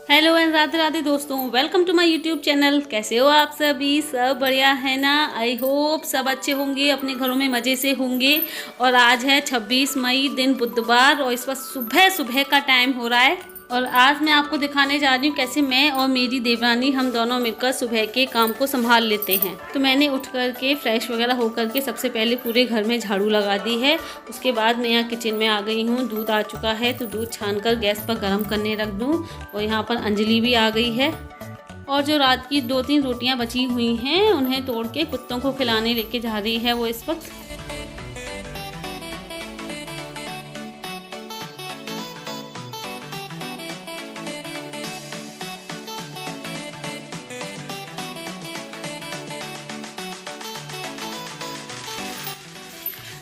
Hello and Radhe Radhe दोस्तों, welcome to my YouTube channel. कैसे हो आप सभी? सब बढ़िया है ना? आई होप सब अच्छे होंगे, अपने घरों में मज़े से होंगे। और आज है 26 मई, दिन बुधवार, और इस वक्त सुबह सुबह का टाइम हो रहा है। और आज मैं आपको दिखाने जा रही हूँ कैसे मैं और मेरी देवरानी हम दोनों मिलकर सुबह के काम को संभाल लेते हैं। तो मैंने उठ कर के फ्रेश वगैरह होकर के सबसे पहले पूरे घर में झाड़ू लगा दी है। उसके बाद मैं यहाँ किचन में आ गई हूँ। दूध आ चुका है तो दूध छान कर गैस पर गर्म करने रख दूँ। और यहाँ पर अंजलि भी आ गई है। और जो रात की 2-3 रोटियाँ बची हुई हैं उन्हें तोड़ के कुत्तों को खिलाने लेके जा रही है वो इस वक्त।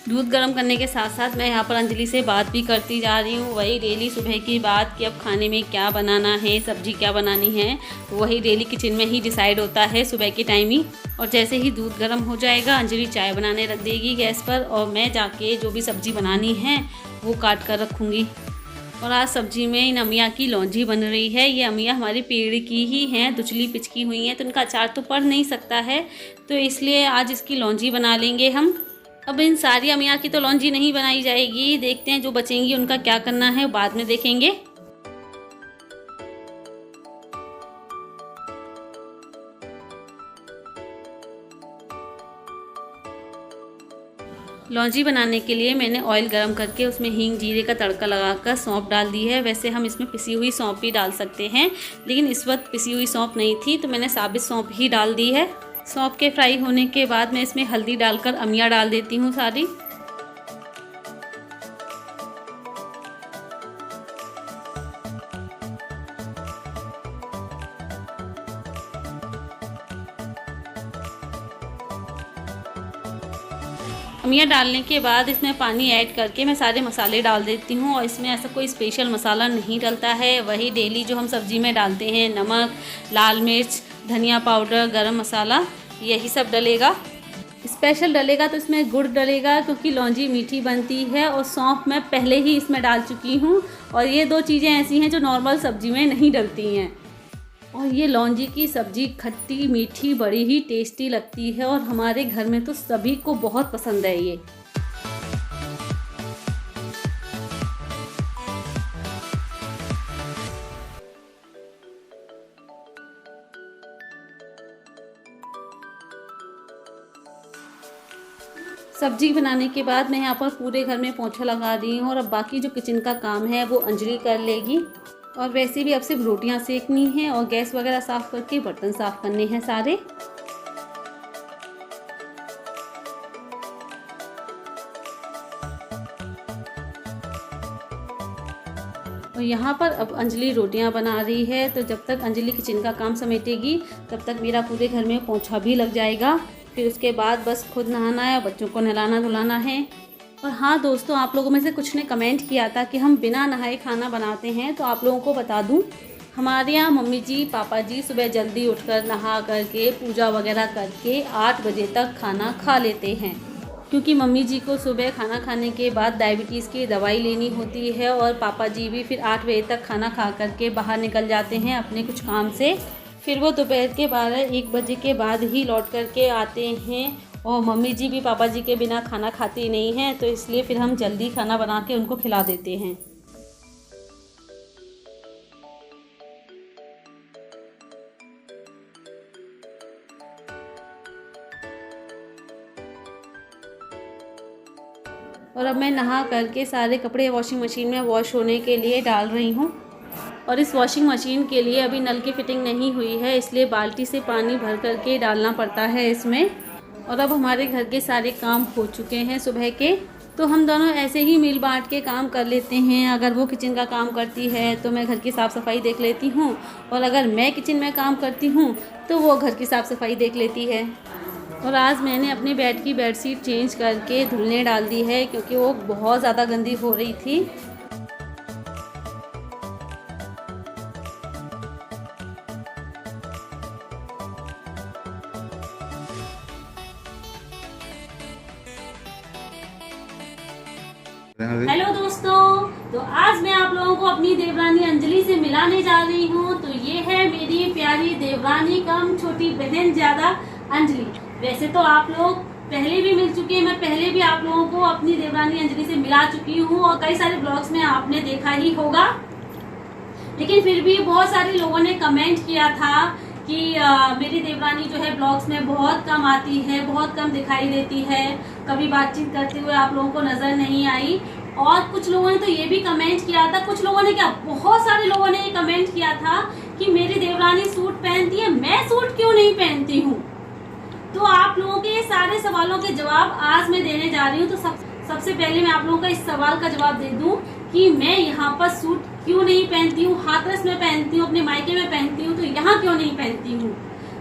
दूध गर्म करने के साथ साथ मैं यहाँ पर अंजलि से बात भी करती जा रही हूँ। वही डेली सुबह की बात कि अब खाने में क्या बनाना है, सब्जी क्या बनानी है, तो वही डेली किचन में ही डिसाइड होता है सुबह के टाइम ही। और जैसे ही दूध गर्म हो जाएगा अंजलि चाय बनाने रख देगी गैस पर, और मैं जाके जो भी सब्ज़ी बनानी है वो काट कर रखूँगी। और आज सब्जी में इन अमिया की लौंजी बन रही है। ये अमिया हमारे पेड़ की ही हैं, दुचली पिचकी हुई हैं, तो उनका अचार तो पड़ नहीं सकता है, तो इसलिए आज इसकी लौंजी बना लेंगे हम। अब इन सारी अमिया की तो लौंजी नहीं बनाई जाएगी, देखते हैं जो बचेंगी उनका क्या करना है बाद में देखेंगे। लौंजी बनाने के लिए मैंने ऑयल गरम करके उसमें हींग जीरे का तड़का लगाकर सौंफ डाल दी है। वैसे हम इसमें पिसी हुई सौंफ भी डाल सकते हैं, लेकिन इस वक्त पिसी हुई सौंफ नहीं थी तो मैंने साबित सौंफ ही डाल दी है। सौंफ के फ्राई होने के बाद मैं इसमें हल्दी डालकर अमिया डाल देती हूँ सारी। अमिया डालने के बाद इसमें पानी ऐड करके मैं सारे मसाले डाल देती हूँ। और इसमें ऐसा कोई स्पेशल मसाला नहीं डलता है, वही डेली जो हम सब्ज़ी में डालते हैं, नमक, लाल मिर्च, धनिया पाउडर, गरम मसाला, यही सब डलेगा। स्पेशल डलेगा तो इसमें गुड़ डलेगा क्योंकि लौंजी मीठी बनती है, और सौंफ मैं पहले ही इसमें डाल चुकी हूँ। और ये दो चीज़ें ऐसी हैं जो नॉर्मल सब्ज़ी में नहीं डलती हैं। और ये लौंजी की सब्ज़ी खट्टी मीठी बड़ी ही टेस्टी लगती है, और हमारे घर में तो सभी को बहुत पसंद है ये। सब्जी बनाने के बाद मैं यहाँ पर पूरे घर में पोंछा लगा रही हूँ, और अब बाकी जो किचन का काम है वो अंजलि कर लेगी। और वैसे भी अब सिर्फ रोटियाँ सेकनी हैं और गैस वगैरह साफ़ करके बर्तन साफ़ करने हैं सारे। और यहाँ पर अब अंजलि रोटियाँ बना रही है, तो जब तक अंजलि किचन का काम समेटेगी तब तक मेरा पूरे घर में पोंछा भी लग जाएगा। फिर उसके बाद बस खुद नहाना है और बच्चों को नहलाना धुलाना है। और हाँ दोस्तों, आप लोगों में से कुछ ने कमेंट किया था कि हम बिना नहाए खाना बनाते हैं, तो आप लोगों को बता दूं, हमारे यहाँ मम्मी जी पापा जी सुबह जल्दी उठकर नहा करके पूजा वगैरह करके 8 बजे तक खाना खा लेते हैं। क्योंकि मम्मी जी को सुबह खाना खाने के बाद डायबिटीज़ की दवाई लेनी होती है, और पापा जी भी फिर 8 बजे तक खाना खा करके बाहर निकल जाते हैं अपने कुछ काम से। फिर वो दोपहर के 12-1 बजे के बाद ही लौट करके आते हैं। और मम्मी जी भी पापा जी के बिना खाना खाती नहीं हैं, तो इसलिए फिर हम जल्दी खाना बना के उनको खिला देते हैं। और अब मैं नहा करके सारे कपड़े वॉशिंग मशीन में वॉश होने के लिए डाल रही हूँ। और इस वॉशिंग मशीन के लिए अभी नल की फिटिंग नहीं हुई है, इसलिए बाल्टी से पानी भर करके डालना पड़ता है इसमें। और अब हमारे घर के सारे काम हो चुके हैं सुबह के, तो हम दोनों ऐसे ही मिल बांट के काम कर लेते हैं। अगर वो किचन का काम करती है तो मैं घर की साफ़ सफाई देख लेती हूँ, और अगर मैं किचन में काम करती हूँ तो वो घर की साफ़ सफाई देख लेती है। और आज मैंने अपने बेड की बेडशीट चेंज करके धुलने डाल दी है, क्योंकि वो बहुत ज़्यादा गंदी हो रही थी। हेलो दोस्तों, तो आज मैं आप लोगों को अपनी देवरानी अंजलि से मिलाने जा रही हूँ। तो देवरानी कम, छोटी बहन ज्यादा अंजलि। वैसे तो आप लोग पहले भी मिल चुके हैं, मैं पहले भी आप लोगों को अपनी देवरानी अंजलि से मिला चुकी हूँ और कई सारे ब्लॉग्स में आपने देखा ही होगा। लेकिन फिर भी बहुत सारे लोगों ने कमेंट किया था कि मेरी देवरानी जो है ब्लॉग्स में बहुत कम आती है, बहुत कम दिखाई देती है, कभी बातचीत करते हुए आप लोगों को नजर नहीं आई। और कुछ लोगों ने तो ये भी कमेंट किया था, कुछ लोगों ने क्या, बहुत सारे लोगों ने ये कमेंट किया था कि मेरी देवरानी सूट पहनती है, मैं सूट क्यों नहीं पहनती हूँ। तो आप लोगों के सारे सवालों के जवाब आज मैं देने जा रही हूँ। तो सबसे पहले मैं आप लोगों का इस सवाल का जवाब दे दूं कि मैं यहाँ पर सूट क्यों नहीं पहनती हूँ। हाथरस में पहनती हूँ, अपने मायके में पहनती हूँ, तो यहाँ क्यों नहीं पहनती हूँ,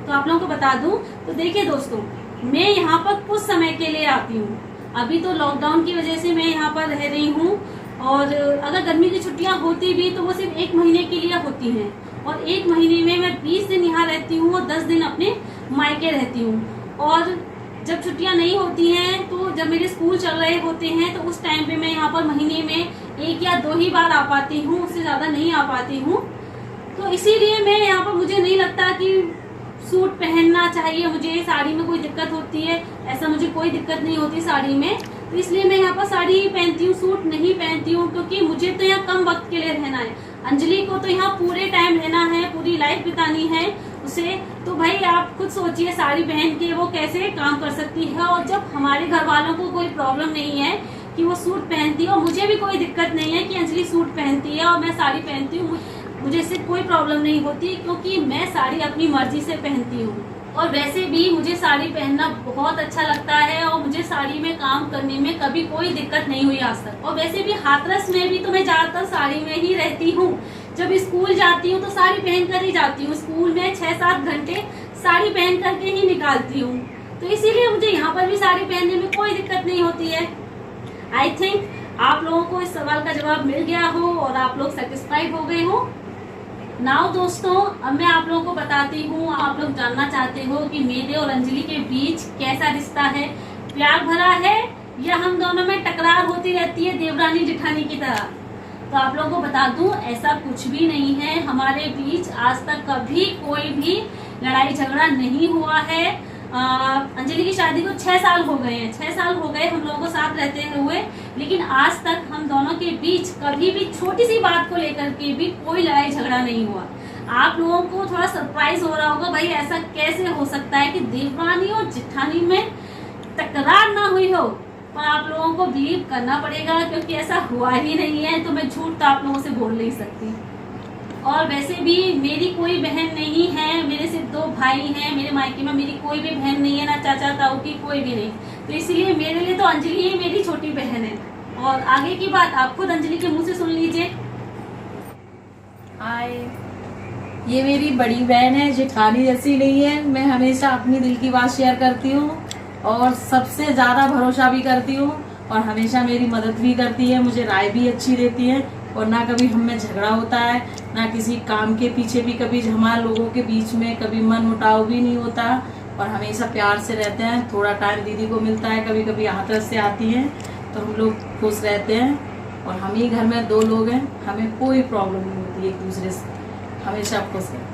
तो आप लोगों को बता दूं। तो देखिए दोस्तों, मैं यहाँ पर कुछ समय के लिए आती हूँ। अभी तो लॉकडाउन की वजह से मैं यहाँ पर रह रही हूँ, और अगर गर्मी की छुट्टियाँ होती भी तो वो सिर्फ 1 महीने के लिए होती हैं, और 1 महीने में मैं 20 दिन यहाँ रहती हूँ और 10 दिन अपने मायके रहती हूँ। और जब छुट्टियां नहीं होती हैं, तो जब मेरे स्कूल चल रहे होते हैं, तो उस टाइम पे मैं यहाँ पर महीने में 1 या 2 ही बार आ पाती हूँ, उससे ज्यादा नहीं आ पाती हूँ। तो इसीलिए मैं यहाँ पर, मुझे नहीं लगता कि सूट पहनना चाहिए मुझे, साड़ी में कोई दिक्कत होती है, ऐसा मुझे कोई दिक्कत नहीं होती साड़ी में। तो इसलिए मैं यहाँ पर साड़ी ही पहनती हूँ, सूट नहीं पहनती हूँ, क्योंकि मुझे तो यहाँ कम वक्त के लिए रहना है। अंजलि को तो यहाँ पूरे टाइम रहना है, पूरी लाइफ बितानी है उसे। तो भाई आप खुद सोचिए, साड़ी पहन के वो कैसे काम कर सकती है। और जब हमारे घर वालों को कोई प्रॉब्लम नहीं है कि वो सूट पहनती है, और मुझे भी कोई दिक्कत नहीं है कि अंजलि सूट पहनती है और मैं साड़ी पहनती हूँ, मुझे इससे कोई प्रॉब्लम नहीं होती, क्योंकि मैं साड़ी अपनी मर्जी से पहनती हूँ। और वैसे भी मुझे साड़ी पहनना बहुत अच्छा लगता है, और मुझे साड़ी में काम करने में कभी कोई दिक्कत नहीं हुई आज तक। और वैसे भी हाथरस में भी तो मैं ज्यादातर साड़ी में ही रहती हूँ। जब स्कूल जाती हूँ तो साड़ी पहन कर ही जाती हूँ, स्कूल में 6-7 घंटे साड़ी पहन करके ही निकालती हूँ। तो इसीलिए मुझे यहाँ पर भी साड़ी पहनने में कोई दिक्कत नहीं होती है। आई थिंक आप लोगों को इस सवाल का जवाब मिल गया हो और आप लोग सेटिस्फाइड हो गए हो। नाउ दोस्तों, अब मैं आप लोगों को बताती हूँ, आप लोग जानना चाहते हो कि मेरे और अंजलि के बीच कैसा रिश्ता है, प्यार भरा है या हम दोनों में टकरार होती रहती है देवरानी जेठानी की तरह। तो आप लोगों को बता दूं, ऐसा कुछ भी नहीं है। हमारे बीच आज तक कभी कोई भी लड़ाई झगड़ा नहीं हुआ है। अंजलि की शादी को 6 साल हो गए हैं, 6 साल हो गए हम लोगों को साथ रहते हुए, लेकिन आज तक हम दोनों के बीच कभी भी छोटी सी बात को लेकर के भी कोई लड़ाई झगड़ा नहीं हुआ। आप लोगों को थोड़ा सरप्राइज हो रहा होगा, भाई ऐसा कैसे हो सकता है कि देवरानी और जेठानी में टकरार ना हुई हो, पर आप लोगों को बिलीव करना पड़ेगा, क्योंकि ऐसा हुआ ही नहीं है। तो मैं झूठ तो आप लोगों से बोल नहीं सकती। और वैसे भी मेरी कोई बहन नहीं है, मेरे सिर्फ 2 भाई हैं। मेरे मायके में मेरी कोई भी बहन नहीं है, ना चाचा ताऊ की, कोई भी नहीं। तो इसलिए मेरे लिए तो अंजलि ही मेरी छोटी बहन है। और आगे की बात आप खुद अंजलि के मुंह से सुन लीजिए। हाय, ये मेरी बड़ी बहन है, जेठानी जैसी नहीं है। मैं हमेशा अपनी दिल की बात शेयर करती हूँ और सबसे ज्यादा भरोसा भी करती हूँ, और हमेशा मेरी मदद भी करती है, मुझे राय भी अच्छी देती है। और ना कभी हम में झगड़ा होता है, ना किसी काम के पीछे भी कभी हमारे लोगों के बीच में कभी मन मुटाव भी नहीं होता, और हमेशा प्यार से रहते हैं। थोड़ा टाइम दीदी को मिलता है, कभी कभी हाथरस से आती हैं, तो हम लोग खुश रहते हैं। और हम ही घर में 2 लोग हैं, हमें कोई प्रॉब्लम नहीं होती एक दूसरे से, हमेशा खुश रहते हैं।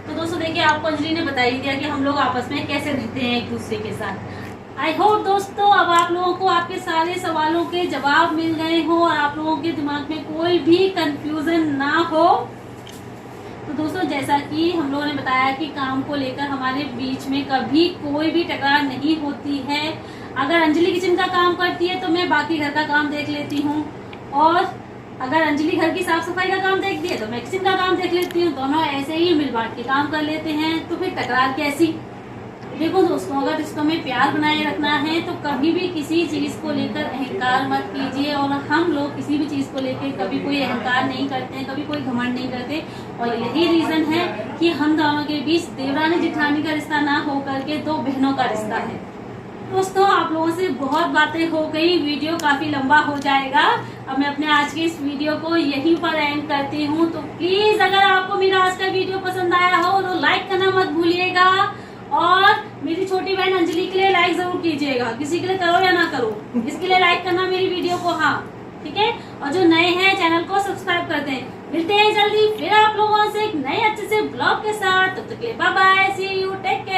तो दोस्तों देखिए, आपको अंजलि ने बता ही दिया कि हम लोग आपस में कैसे रहते हैं एक दूसरे के साथ। आई होप दोस्तों अब आप लोगों को आपके सारे सवालों के जवाब मिल गए हो और आप लोगों के दिमाग में कोई भी कंफ्यूजन ना हो। तो दोस्तों, जैसा कि हम लोगों ने बताया कि काम को लेकर हमारे बीच में कभी कोई भी टकरार नहीं होती है। अगर अंजलि किचन का काम करती है तो मैं बाकी घर का काम देख लेती हूँ, और अगर अंजलि घर की साफ सफाई का काम देखती है तो मैं किचन का काम देख लेती हूँ। दोनों ऐसे ही मिल बांट के काम कर लेते हैं, तो फिर टकरार कैसी। देखो दोस्तों, अगर रिश्तों में प्यार बनाए रखना है तो कभी भी किसी चीज को लेकर अहंकार मत कीजिए। और हम लोग किसी भी चीज को लेकर कभी कोई अहंकार नहीं करते हैं, कभी कोई घमंड नहीं करते। और यही रीजन है कि हम दोनों के बीच देवरानी जेठानी का रिश्ता ना हो करके 2 बहनों का रिश्ता है। दोस्तों, आप लोगों से बहुत बातें हो गई, वीडियो काफी लंबा हो जाएगा। अब मैं अपने आज के इस वीडियो को यहीं पर एंड करती हूँ। तो प्लीज अगर आपको मेरा आज का वीडियो पसंद आया हो तो लाइक करना मत भूलिएगा, और मेरी छोटी बहन अंजलि के लिए लाइक जरूर कीजिएगा। किसी के लिए करो या ना करो, इसके लिए लाइक करना मेरी वीडियो को, हाँ ठीक है। और जो नए हैं चैनल को सब्सक्राइब कर दें। मिलते हैं जल्दी फिर आप लोगों से एक नए नए अच्छे से ब्लॉग के साथ। तब तक के लिए bye bye, see you, take care.